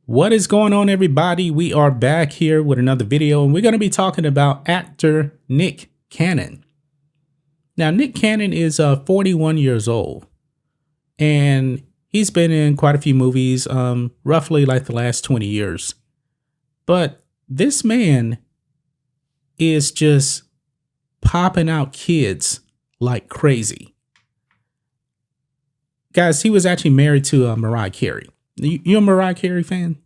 What is going on, everybody? We are back here with another video, and we're going to be talking about actor Nick Cannon. Now, Nick Cannon is 41 years old, and he's been in quite a few movies, roughly like the last 20 years. But this man is just popping out kids like crazy. Guys, he was actually married to Mariah Carey. You a Mariah Carey fan?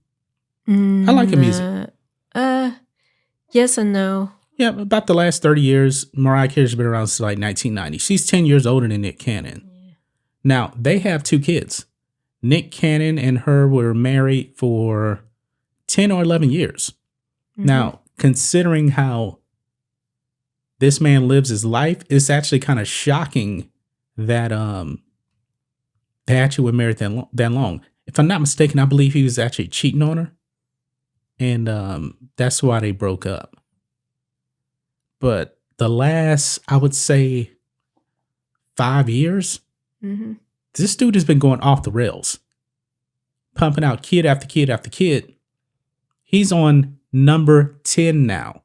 I like her music. Yes and no. Yeah, about the last 30 years, Mariah Carey's been around since like 1990. She's 10 years older than Nick Cannon. Yeah. Now, they have two kids. Nick Cannon and her were married for 10 or 11 years. Mm-hmm. Now, considering how this man lives his life, it's actually kind of shocking that they actually were married that long. If I'm not mistaken, I believe he was actually cheating on her. And that's why they broke up. But the last, I would say, 5 years, this dude has been going off the rails. Pumping out kid after kid after kid. He's on number 10 now.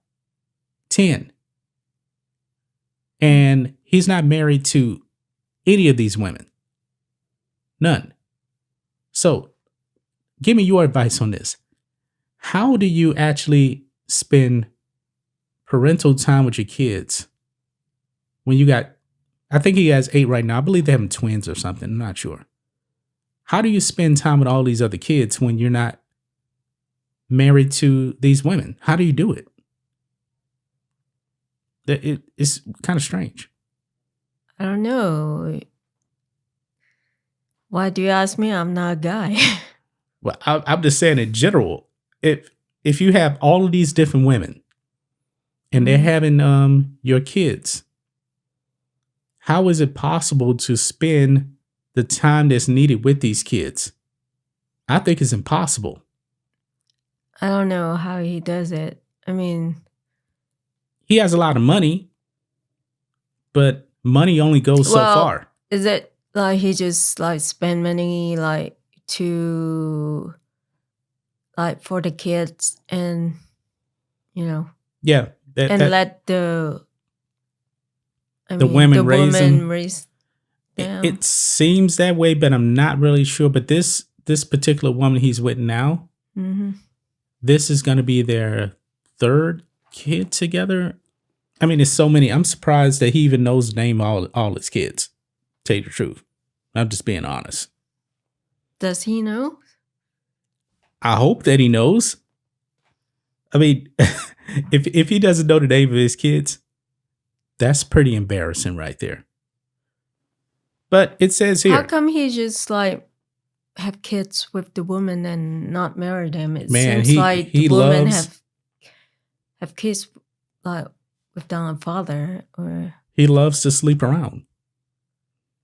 10. And he's not married to any of these women. None. So, give me your advice on this. How do you actually spend parental time with your kids when you got, I think he has 8 right now. I believe they have twins or something. I'm not sure. How do you spend time with all these other kids when you're not married to these women? How do you do it? It's kind of strange. I don't know. Why do you ask me? I'm not a guy. Well, I'm just saying in general, if you have all of these different women and they're having your kids, how is it possible to spend the time that's needed with these kids? I think it's impossible. I don't know how he does it. I mean, he has a lot of money, but money only goes so far. Is it like he just like spend money like to like for the kids and yeah, let the women raise them. them. It seems that way, but I'm not really sure. But this particular woman he's with now, this is going to be their 3rd kid together. I mean, it's so many. I'm surprised that he even knows the name of all his kids. Tell you the truth, I'm just being honest. Does he know? I hope that he knows. I mean, if he doesn't know the name of his kids, that's pretty embarrassing right there. But it says here. How come he just like have kids with the woman and not marry them? It seems like the women have kids like without a father, or he loves to sleep around.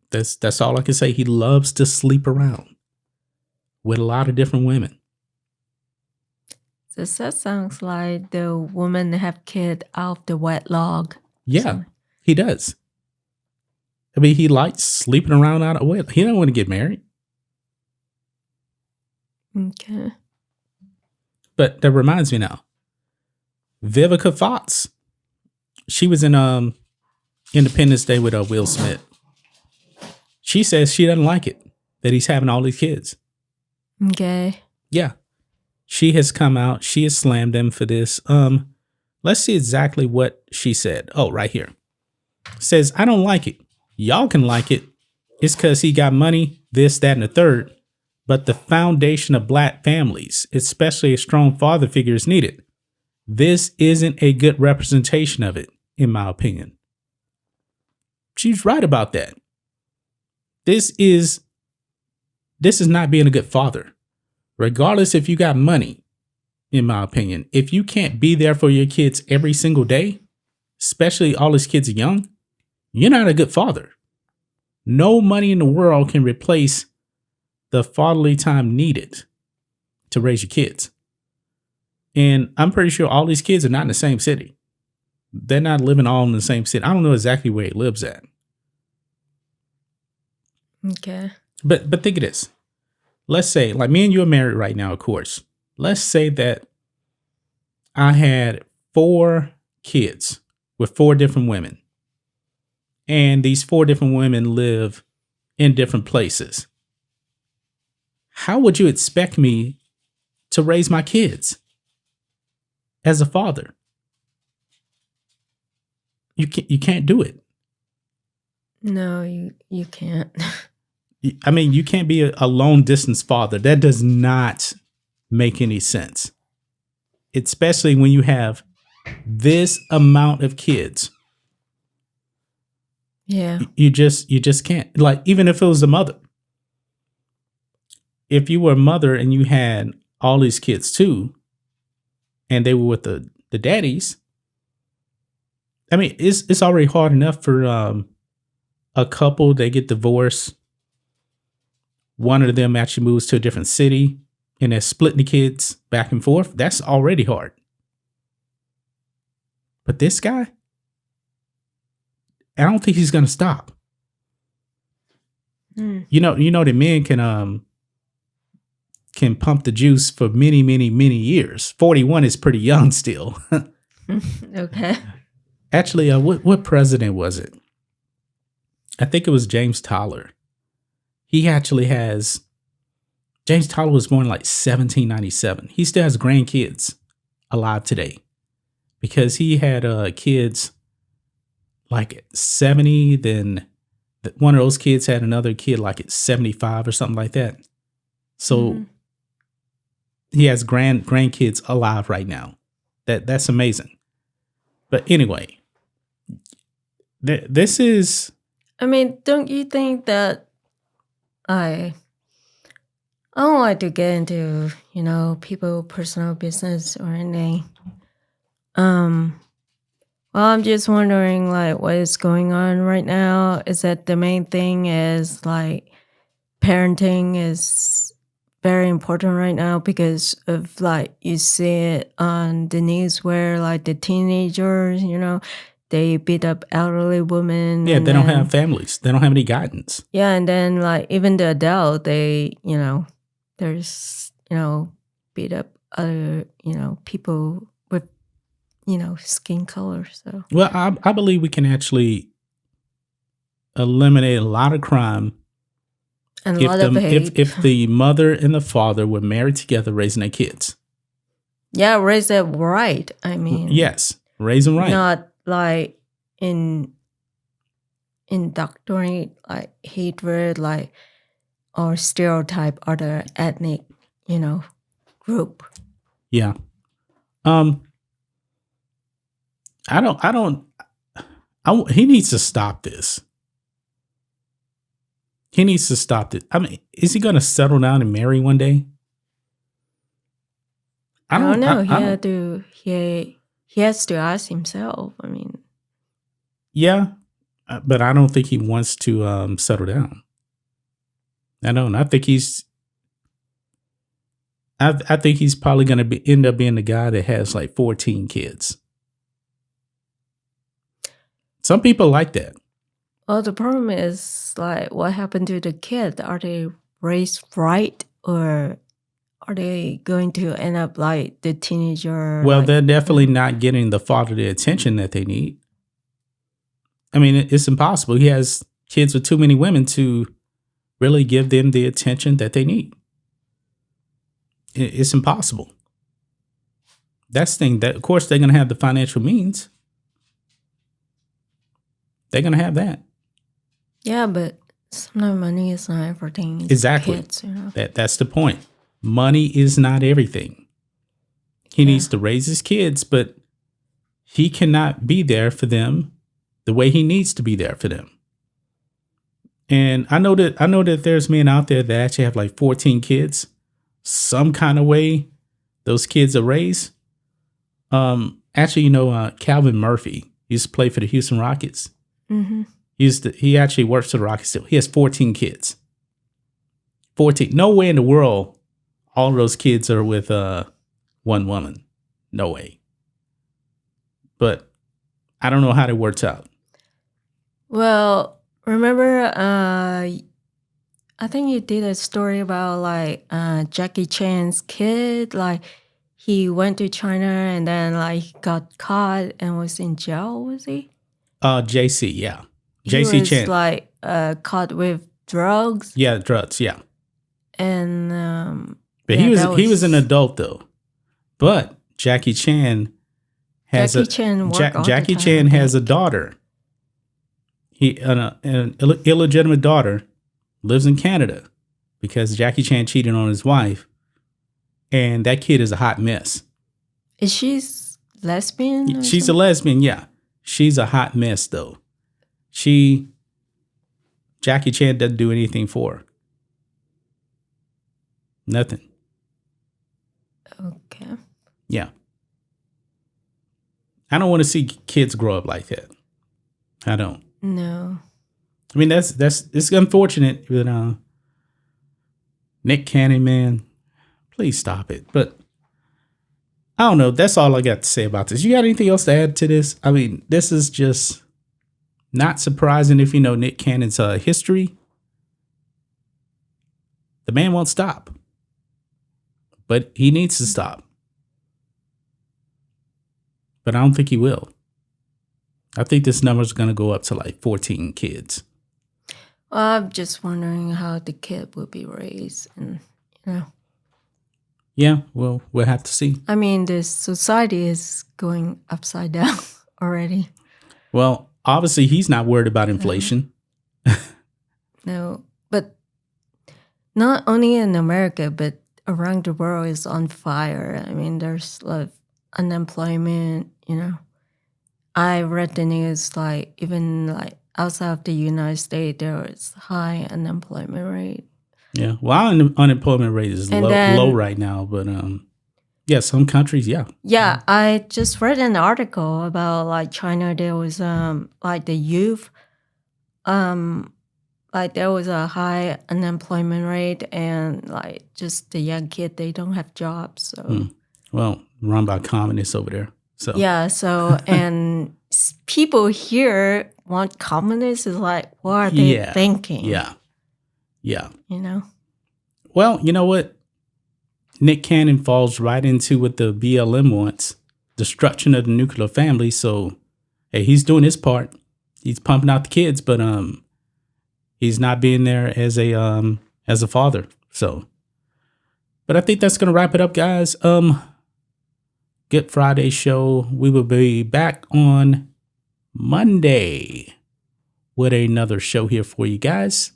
That's all I can say. He loves to sleep around with a lot of different women. So that sounds like the woman have kid out of the wedlock. Yeah, he does. I mean, he likes sleeping around out of wedlock. He don't want to get married. Okay. But that reminds me now. Vivica Fox. She was in Independence Day with Will Smith. She says she doesn't like it that he's having all these kids. Okay. Yeah. She has come out. She has slammed him for this. Let's see exactly what she said. Oh, right here. Says, I don't like it. Y'all can like it. It's because he got money, this, that, and the third. But the foundation of Black families, especially a strong father figure, is needed. This isn't a good representation of it, in my opinion. She's right about that. This is not being a good father. Regardless if you got money, in my opinion, if you can't be there for your kids every single day, especially all his kids are young, you're not a good father. No money in the world can replace the fatherly time needed to raise your kids. And I'm pretty sure all these kids are not in the same city. They're not living all in the same city. I don't know exactly where he lives at. Okay. But think of this. Let's say, like me and you are married right now, of course. let's say that I had 4 kids with 4 different women, and these 4 different women live in different places. How would you expect me to raise my kids as a father? You can't do it. No, you can't. I mean, you can't be a long distance father. That does not make any sense. Especially when you have this amount of kids. Yeah. You just can't. Like, even if it was a mother. If you were a mother and you had all these kids too, and they were with the daddies, I mean, it's already hard enough for a couple. They get divorced. One of them actually moves to a different city, and they're splitting the kids back and forth. That's already hard. But this guy, I don't think he's gonna stop. You know that men can pump the juice for many, many, many years. 41 is pretty young still. Okay. Actually, what president was it? I think it was James Tyler. He actually has. James Tyler was born in like 1797. He still has grandkids alive today because he had kids like at 70. Then one of those kids had another kid like at 75 or something like that. So he has grandkids alive right now. That's amazing. But anyway, this is. I mean, don't you think that I don't like to get into, people personal business or anything. Well, I'm just wondering, like, what is going on right now? Is that the main thing is like parenting is very important right now because of like you see it on the news where like the teenagers, they beat up elderly women. Yeah, they don't have families. They don't have any guidance. Yeah, and then like even the adult, they, there's, beat up other, people with, skin color. So well, I believe we can actually eliminate a lot of crime and a lot of hate. If the mother and the father were married together raising their kids. Yeah, raise it right. I mean, yes, raise them right. Not like indoctrinate like hatred, like or stereotype other ethnic, group. Yeah. He needs to stop this. He needs to stop it. I mean, is he going to settle down and marry one day? I don't know. He has to ask himself. I mean, yeah, but I don't think he wants to settle down. I don't. I think he's probably going to end up being the guy that has like 14 kids. Some people like that. Well, the problem is like what happened to the kid? Are they raised right, or are they going to end up like the teenager? Well, they're definitely not getting the father the attention that they need. I mean, it's impossible. He has kids with too many women to really give them the attention that they need. It's impossible. That's the thing. That, of course, they're going to have the financial means. They're going to have that. Yeah, but sometimes money is not everything. Exactly. Kids, That's the point. Money is not everything. He needs to raise his kids, but he cannot be there for them the way he needs to be there for them. And I know that there's men out there that actually have like 14 kids. Some kind of way those kids are raised. Actually, Calvin Murphy used to play for the Houston Rockets. Mm-hmm. He actually works for the Rockets still. He has 14 kids. 14. No way in the world all of those kids are with one woman. No way. But I don't know how that works out. Well, remember I think you did a story about like Jackie Chan's kid. Like he went to China and then like got caught and was in jail. Was he? JC, yeah. He JC was Chan. like caught with drugs. Yeah, drugs, yeah. And but yeah, he was an adult though. But Jackie Chan has Jackie Chan has a daughter. An illegitimate daughter, lives in Canada because Jackie Chan cheated on his wife, and that kid is a hot mess. Is she lesbian? She's a lesbian, yeah. She's a hot mess though. Jackie Chan doesn't do anything for her. Nothing. Okay. Yeah. I don't want to see kids grow up like that. I don't. No. I mean, it's unfortunate, but Nick Cannon, man, please stop it. But I don't know. That's all I got to say about this. You got anything else to add to this? I mean, this is just not surprising if you know Nick Cannon's history. The man won't stop, but he needs to stop. But I don't think he will. I think this number is going to go up to like 14 kids. Well, I'm just wondering how the kid will be raised, and Yeah, well, we'll have to see. I mean, the society is going upside down already. Well, obviously, he's not worried about inflation. No, but not only in America, but around the world is on fire. I mean, there's a lot of unemployment, I read the news, like, even like outside of the United States, there is high unemployment rate. Yeah, well, our unemployment rate is low right now, but yeah, some countries, yeah. Yeah, I just read an article about like China. There was like the youth, like there was a high unemployment rate, and like just the young kid, they don't have jobs. So well, run by communists over there. So yeah, so and people here want communists. Is like, what are they thinking? Yeah. Well, you know what? Nick Cannon falls right into what the BLM wants: destruction of the nuclear family. So, hey, he's doing his part. He's pumping out the kids, but he's not being there as a father. So, but I think that's gonna wrap it up, guys. Good Friday show. We will be back on Monday with another show here for you guys.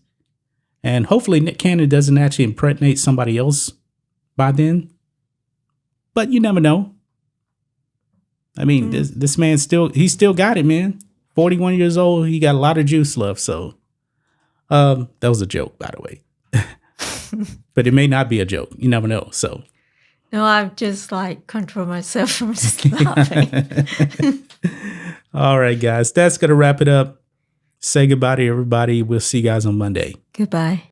And hopefully Nick Cannon doesn't actually impregnate somebody else by then. But you never know. I mean, this man he still got it, man. 41 years old. He got a lot of juice left. So that was a joke, by the way. But it may not be a joke. You never know. So. No, I'm just like control myself from laughing. All right, guys. That's going to wrap it up. Say goodbye to everybody. We'll see you guys on Monday. Goodbye.